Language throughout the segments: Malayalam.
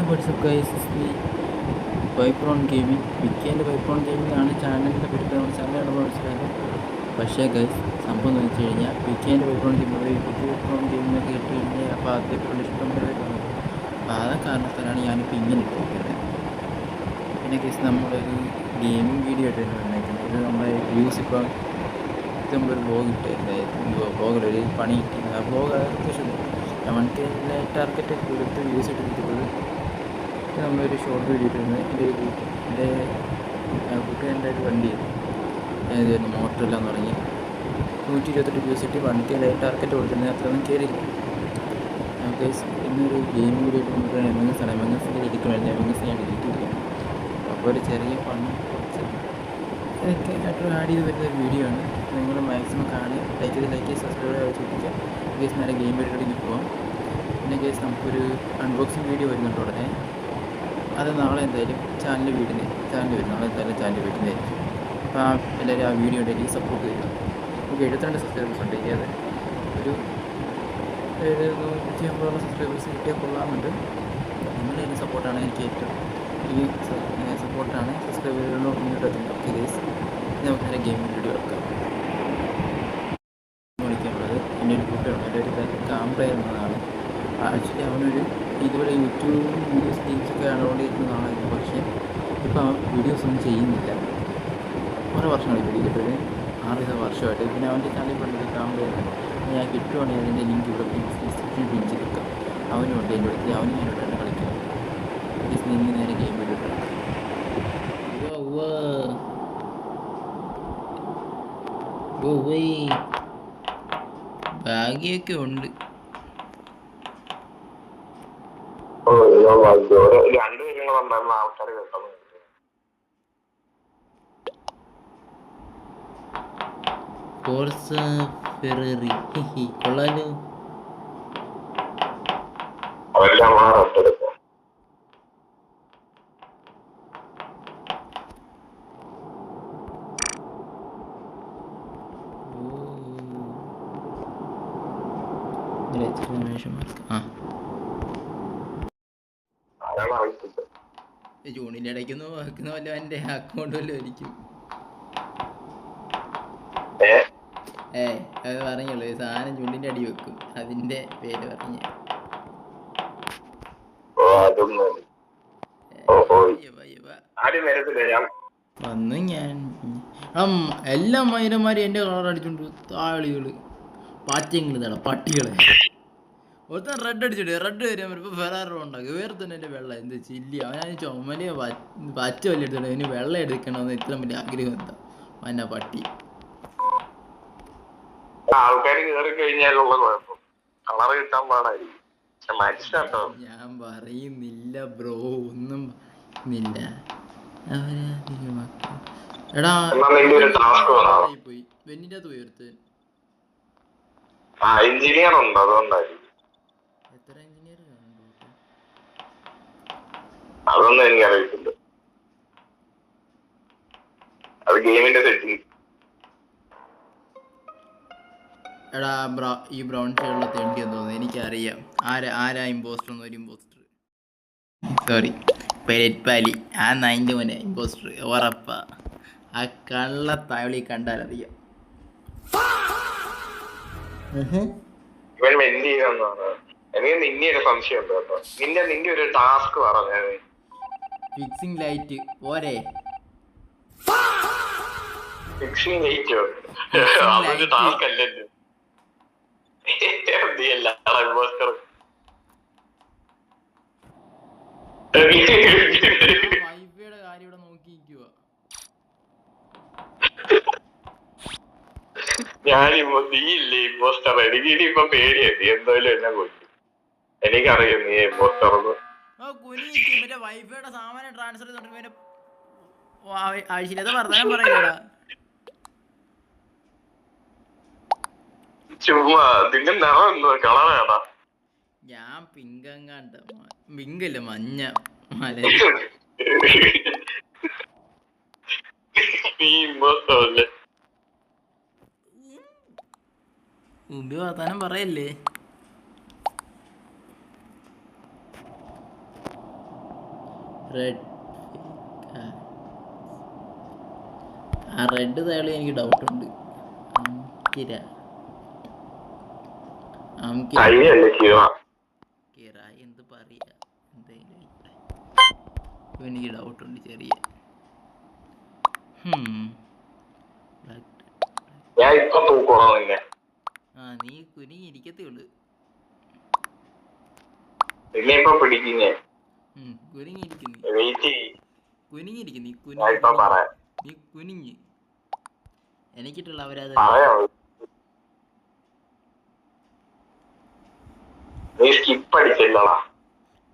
WhatsApp guys, is me Vypron gaming. വിക്കിൻ്റെ വൈപ്രോൺ ഗെയിമിംഗ് ചാനലിൻ്റെ പേര്. നമ്മുടെ ചാനലാണ് മനസ്സിലായത്. പക്ഷേ ഗൈസ്, സംഭവം എന്ന് വെച്ച് കഴിഞ്ഞാൽ വിക്കിൻ്റെ വൈപ്രോൺ ഗെയിമിംഗ് കേട്ട് കഴിഞ്ഞാൽ അപ്പോൾ അതേപോലെ ഇഷ്ടം പോലെ കാണും. അപ്പോൾ ആ കാരണത്തിലാണ് ഞാനിപ്പോൾ ഇങ്ങനെ ഇട്ടിരിക്കുന്നത്. പിന്നെ ഗൈസ്, നമ്മളൊരു ഗെയിമിംഗ് വീഡിയോ ആയിട്ടാണ് വന്നേക്കുന്നത്. ഇത് നമ്മുടെ വ്യൂസ് ഇപ്പോൾ ഒരു ബ്ലോഗ് ഇട്ടായിരുന്നു. ബ്ലോഗിലൊരു പണി കിട്ടി. ആ ബ്ലോഗ് അത്യാവശ്യം 1K ടാർഗറ്റ് കൊടുത്ത് വ്യൂസ് ഇട്ടിട്ടുള്ളത്. നമ്മളൊരു ഷോർട്ട് വീഡിയോ ഇട്ടിരുന്നത്. എൻ്റെ കൂട്ടുകാരൻ്റെ ഒരു വണ്ടി ഏതായിരുന്നു മോട്ടറില്ല എന്ന് പറഞ്ഞ് 128 വ്യൂസ് ഇട്ട് 1K ടാർഗറ്റ് കൊടുത്തിരുന്നത്. അത്രയൊന്നും കയറിയില്ല. നമുക്ക് ഇന്നൊരു ഗെയിം വീഡിയോ ഇട്ട് നമുക്ക് MNS ആണ്. MNS ഡിലീറ്റ് വേണ്ടി MNS ഞാൻ ഡിലീറ്റ് ചെയ്യാം. അപ്പോൾ ഒരു ചെറിയ പണി ഇതൊക്കെ ആയിട്ട് ആഡ് ചെയ്ത് വരുന്നൊരു വീഡിയോ ആണ്. നിങ്ങൾ മാക്സിമം കാണുക, ലൈക്ക് ചെയ്ത് സബ്സ്ക്രൈബ് ചോദിക്കുക. കേസ് നേരെ ഗെയിം വീഡിയോയിലേക്ക് പോകാം. പിന്നെ കേസ് നമുക്കൊരു അൺബോക്സിങ് വീഡിയോ വരുന്നുണ്ട് ഉടനെ. അത് നാളെ എന്തായാലും ചാനൽ വരും. നാളെ എന്തായാലും ചാനൽ വീട്ടിലായിരിക്കും. അപ്പോൾ എല്ലാവരും ആ വീഡിയോ ഉണ്ടെങ്കിൽ സപ്പോർട്ട് ചെയ്യുക. നമുക്ക് 72 സബ്സ്ക്രൈബേഴ്സ് ഉണ്ട്. അത് ഒരു 150 സബ്സ്ക്രൈബേഴ്സ് കിട്ടിയാൽ കൊള്ളാമെന്നുണ്ട്. നിങ്ങളുടെ സപ്പോർട്ടാണ് എനിക്ക് ഏറ്റവും സപ്പോർട്ടാണ് സബ്സ്ക്രൈബറുകളിലോ മുന്നോട്ട് എത്തുന്നത്. ഓക്കെ ഗൈസ്, നമുക്ക് നേരെ ഗെയിം വീഡിയോ എടുക്കാം. വിളിക്കാനുള്ളത് എൻ്റെ ഒരു കുട്ടിയാണ്. എൻ്റെ ഒരു കാംപ്ലെയർ എന്നതാണ്. ആക്ച്വലി അവനൊരു ഇതുപോലെ യൂട്യൂബ് വീഡിയോസ് ഗെയിംസൊക്കെ ഡൗൺലോഡ് ചെയ്യുന്നതാണെങ്കിലും പക്ഷേ ഇപ്പോൾ ആ വീഡിയോസൊന്നും ചെയ്യുന്നില്ല. കുറേ വർഷമായി വീഡിയോ കിട്ടത്, 6 വർഷമായിട്ട്. പിന്നെ അവൻ്റെ ചാനൽ പണ്ടത് കാംപ്ലെയർ ഞാൻ കിട്ടുവാണെങ്കിൽ അതിൻ്റെ ലിങ്ക് ഇവിടെ ഡിസ്ക്രിപ്ഷനിൽ പിൻ ചെയ്തെടുക്കാം. അവനുണ്ട് എൻ്റെ അടുത്ത്, അവനും ഞാനോട്ടാണ് കളിക്കുന്നത്. ജസ്റ്റ് നിങ്ങൾ നേരെ ഗെയിം വീഡിയോ എടുക്കാം. ഭാഗ്യമൊക്കെ ഉണ്ട്. കൊള്ളാലോ. ജൂണിൻ്റെ ഇടയ്ക്കൊന്നും വെക്കുന്ന വല്ല എൻ്റെ അക്കൗണ്ട് വല്ലതും ആയിരിക്കും. അത് പറഞ്ഞുള്ളൂ. സാധനം ചുണ്ടിൻ്റെ അടി വെക്കും, അതിൻ്റെ പേര് പറഞ്ഞ വന്നു. ഞാൻ എല്ലാ മൈരന്മാരും എൻ്റെ കളർ അടിച്ചോണ്ട് താളികള് പാറ്റങ്ങൾ തട പട്ടികളെ. ഒരുത്തൻ റെഡ് അടിച്ചിട്ട് റെഡ് വരാൻ ഇപ്പോൾ ഫെറാറോ ഉണ്ടാക്കും. വേറെ തന്നെ എൻ്റെ വെള്ളം എന്ത് ചില്ലി. അവനാണ് ചുമല് പച്ച വലിയ എടുത്തിട്ട് അതിന് വെള്ളം എടുക്കണമെന്ന് ഇത്ര വലിയ ആഗ്രഹം എന്താ അവനാ പട്ടി. ആൾക്കാർ കയറി കഴിഞ്ഞാലുള്ള കുഴപ്പം കളർ കിട്ടാൻ പാടായിരിക്കും. ഞാൻ പറയുന്നില്ല ബ്രോ, ഒന്നും ഇല്ല. എടാ പോയി വെന്നിൻ്റെ അകത്ത് പോയി ഒരുത്തൻ. എഞ്ചിനീയർ ഉണ്ട്, അതുകൊണ്ടായിരിക്കും. എത്ര എഞ്ചിനീയർ അതൊന്നും എനിക്കറിയത്തില്ല. അത് ഗെയിമിന്റെ സെറ്റിംഗ്. എടാ ഈ ബ്രൗൺ ഷെയ്ഡുള്ള തെണ്ടിയെന്ന് തോന്നുന്നു. എനിക്കറിയാം ആരാ ഇമ്പോസ്റ്റർ എന്നൊരു ഇമ്പോസ്റ്റർ. സോറി, പൈലറ്റ് പാലി. ആ 9 മോനെ ഇമ്പോസ്റ്റർ ഉറപ്പാ. ആ കള്ള താവളി കണ്ടാലറിയാം. ഇവൻ വെന്റ് ചെയ്യുന്നതാണ്. എനിക്ക് നിന്നെ ഒരു സംശയം ഉണ്ട് കേട്ടോ. നിന്റെ ഒരു ടാസ്ക് പറഞ്ഞു. ഫിക്സിംഗ് ലൈറ്റ് പോരെ? ഫിക്സിംഗ് ലൈറ്റോ? അതൊരു ടാസ്ക് അല്ലല്ലോ. വൈഫൈയുടെ കാര്യം ഇവിടെ നോക്കിയിരിക്കുക. ഞാനിപ്പോ നീയില്ലേ ഇമ്പോസ്റ്റർ. എനിക്ക് ഇനിയിപ്പോ പേടിയായി. എന്തായാലും എന്നെ കൊല്ലും. എനിക്കറിയാം നീ ഇമ്പോസ്റ്റർ. മറ്റേ വൈഫൈയുടെ സാമാനം ട്രാൻസ്ഫർ ചെയ്തോണ്ട് ആവശ്യമില്ലാതെ വർത്തമാനം പറയില്ലടാ. ചുമ്മാ നിന്റെ നിറം എന്തോ കളറാടാ. ഞാൻ പിങ്കങ്ങാണ്ട, പിങ്കല്ല മഞ്ഞ മല. നീ ഇമ്പോസ്റ്റർ അല്ലേ? മുമ്പ് വർത്താനം പറയല്ലേ. റെഡ് ആ റെഡ് തേളി എനിക്ക് ഡൗട്ടുണ്ട്. അംകിര കിറ എന്ത് പറയാ എന്തെങ്കിലും എനിക്ക് ഡൗട്ടുണ്ട് ചെറിയ. ഞാൻ ഇപ്പൊ തൂക്കണോ നിന്നെ? നീ കുനിങ്ങി ഇരിക്കത്തേ ഉള്ളു. ഇപ്പൊ പിടിക്കുന്നേ കുനിങ്ങിയിരിക്കുന്നു. കുനിങ്ങിയിരിക്കുന്നു. നീ കുനിഞ്ഞ് എനിക്കിട്ടുള്ള അവരത്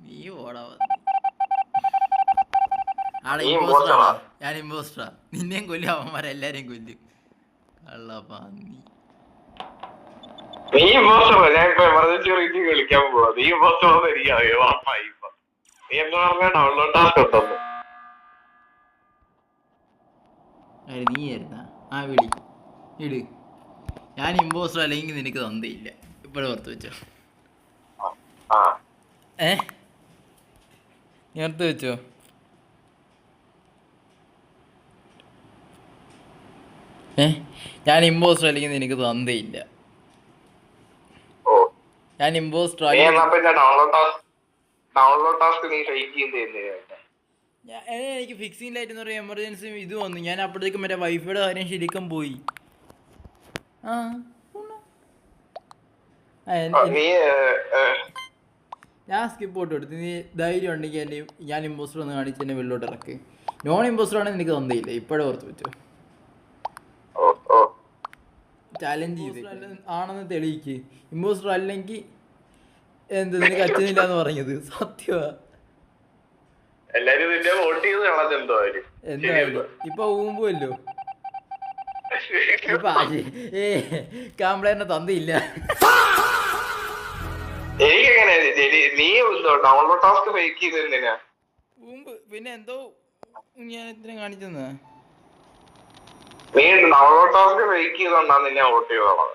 നീ ഓടാ. ആടെ ഇമ്പോസ്റ്ററാ, ഞാൻ ഇമ്പോസ്റ്ററാ. നിന്നെയും കൊല്ലും, അവന്മാരെല്ലാരെയും കൊല്ലും. കള്ളപ്പാന്നി. നീ ഇമ്പോസ്റ്റർ. ഞാൻ ഇപ്പൊ എമർജൻസി റേറ്റിംഗ് കളിക്കാൻ പോവാ. നീ ഇമ്പോസ്റ്റർ എനിക്കറിയോ? നീ എന്ന് പറഞ്ഞ ഡൗൺലോഡ് ടാസ്ക് ഉണ്ടെന്ന്. നീ ആയിരുന്ന വിളി ഇട്. ഞാൻ ഇമ്പോസ്റ്റർ അല്ലെങ്കിൽ നിനക്ക് തന്തയില്ല. ഇപ്പോഴും ഓർത്ത് വെച്ചോ. നീ ഓർത്ത് വെച്ചോ. ഞാൻ ഇമ്പോസ്റ്റർ അല്ലെങ്കിൽ നിനക്ക് തന്തയില്ല. ഞാൻ ഇമ്പോസ്റ്റർ എനിക്ക് ഫിക്സിംഗ് ലൈറ്റ് എന്ന് പറയുക എമർജൻസി ഇത് വന്നു. ഞാൻ അപ്പോഴത്തേക്കും മറ്റേ വൈഫൈയുടെ കാര്യം ശരിക്കും പോയി. ഞാൻ സ്കിപ്പ് പോട്ട് കൊടുത്തു. നീ ധൈര്യം ഉണ്ടെങ്കിൽ എന്നെ ഞാൻ ഇമ്പോസ്റ്റർ ഒന്ന് കാണിച്ച് എന്നെ വെള്ളോട്ട് ഇറക്ക്. നോൺ ഇമ്പോസ്റ്റർ ആണെങ്കിൽ നിനക്ക് തന്തയില്ല. ഇപ്പോഴും ഓർത്ത് വെച്ചോ. ചാലഞ്ച് ചെയ്ത് ആണെന്ന് തെളിയിക്ക്. ഇമ്പോസ്റ്റർ അല്ലെങ്കിൽ എന്ത് നിനക്ക് അച്ഛനില്ല എന്ന് പറഞ്ഞത് സത്യമാ. എന്തായാലും ഇപ്പൊ ഊമ്പുമല്ലോ. ഇപ്പൊ കാംപ്ലൈറിന്റെ തന്തയില്ല. ഊമ്പ് പിന്നെ എന്തോ ഞാൻ ഇത്രയും കാണിച്ചെന്നാ. നീ ഡൗൺലോഡ് ടാസ്ക് ഫേക്ക് ചെയ്തോണ്ടാണ് നിന്നെ വോട്ട് ചെയ്തോളാം.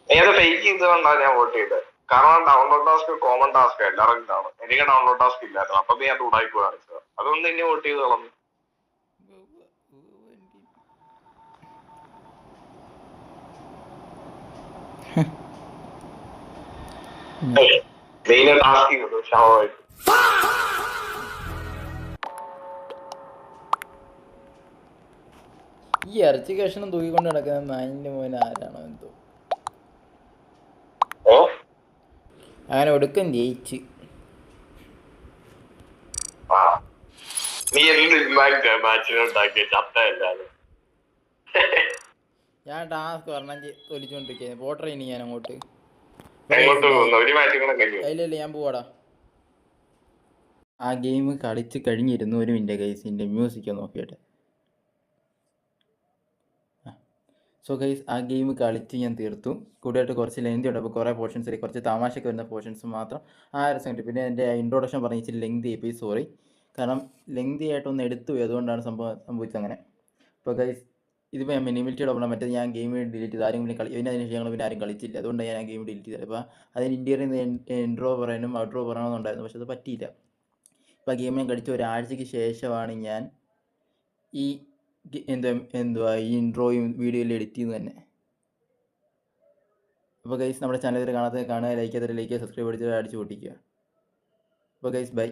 നീ അത് ഫേക്ക് ചെയ്തോണ്ടാണ് ഞാൻ വോട്ട് ചെയ്തത്. കാരണം ഡൗൺലോഡ് ടാസ്ക് കോമൺ ടാസ്ക് എല്ലാവർക്കും കാണും. എനിക്ക് ഡൗൺലോഡ് ടാസ്ക് ഇല്ലായിരുന്നു. അപ്പൊ നീ അത് ഉടായ്പ കാണിച്ചത്. അതുകൊണ്ട് നിന്നെ വോട്ട് ചെയ്ത് കളഞ്ഞു. ടാസ്ക് ചെയ്തു ശവമായിട്ട്. ഈ ഇറച്ചി കഷ്ണം തൂക്കിക്കൊണ്ട് നടക്കുന്ന നായിന്റെ മോൻ ആരാണോ എന്തോ. അങ്ങനെ ഒടുക്കം ജയിച്ച്. ഞാൻ ടാസ്ക് പറഞ്ഞ തൊലിച്ചോണ്ടിരിക്കുന്നു. പോട്ടർ ഇനി ഞാൻ അങ്ങോട്ട് ഇല്ല ഞാൻ പോവാടാ. ആ ഗെയിം കളിച്ച് കഴിഞ്ഞിരുന്നു. ഒരു മിനിറ്റ് ഗൈസിൻ്റെ മ്യൂസിക് നോക്കിയിട്ട്. സോ ഗൈസ് ആ ഗെയിം കളിച്ച് ഞാൻ തീർത്തു. കൂടുതലായിട്ട് കുറച്ച് ലെങ്തി ഉണ്ട്. അപ്പോൾ കുറേ പോർഷൻസിൽ കുറച്ച് തമാശയ്ക്ക് വരുന്ന പോർഷൻസ് മാത്രം 1 സെക്കൻഡ്. പിന്നെ എൻ്റെ ഇൻട്രൊഡക്ഷൻ പറഞ്ഞ് ഇച്ചിരി ലെങ്തി ആയിപ്പോയി, സോറി. കാരണം ലെങ്തി ആയിട്ടൊന്ന് എടുത്തു പോയി, അതുകൊണ്ടാണ് സംഭവിച്ചത് അങ്ങനെ. അപ്പോൾ ഗൈസ് ഇതിപ്പോൾ ഞാൻ മിനിമിലിറ്റിയുടെ പറഞ്ഞാൽ മറ്റേത് ഞാൻ ഗെയിം ഡിലീറ്റ് ചെയ്ത് ആരെങ്കിലും അതിന് ശേഷം ഞങ്ങൾ പിന്നെ ആരും കളിച്ചില്ല. അതുകൊണ്ട് ഞാൻ ആ ഗെയിം ഡിലീറ്റ് ചെയ്തത്. അപ്പോൾ അതിന് ഇന്ത്യയിൽ ഇൻട്രോ പറയാനും ഔട്ട്രോ പറയണമെന്നുണ്ടായിരുന്നു, പക്ഷെ അത് പറ്റിയില്ല. ഇപ്പോൾ ആ ഗെയിം ഞാൻ കളിച്ച ഒരാഴ്ചയ്ക്ക് ശേഷമാണ് ഞാൻ ഈ എന്തുവാ ഈ ഇൻട്രോയും വീഡിയോയിൽ എഡിറ്റ് ചെയ്യുന്നത് തന്നെ. അപ്പോൾ ഗൈസ് നമ്മുടെ ചാനൽ കാണുക, ലൈക്ക് ചെയ്തിട്ട് ലൈക്ക് ചെയ്യുക, സബ്സ്ക്രൈബ് അടിച്ച് പൊട്ടിക്കുക. അപ്പോൾ ഗൈസ് ബൈ.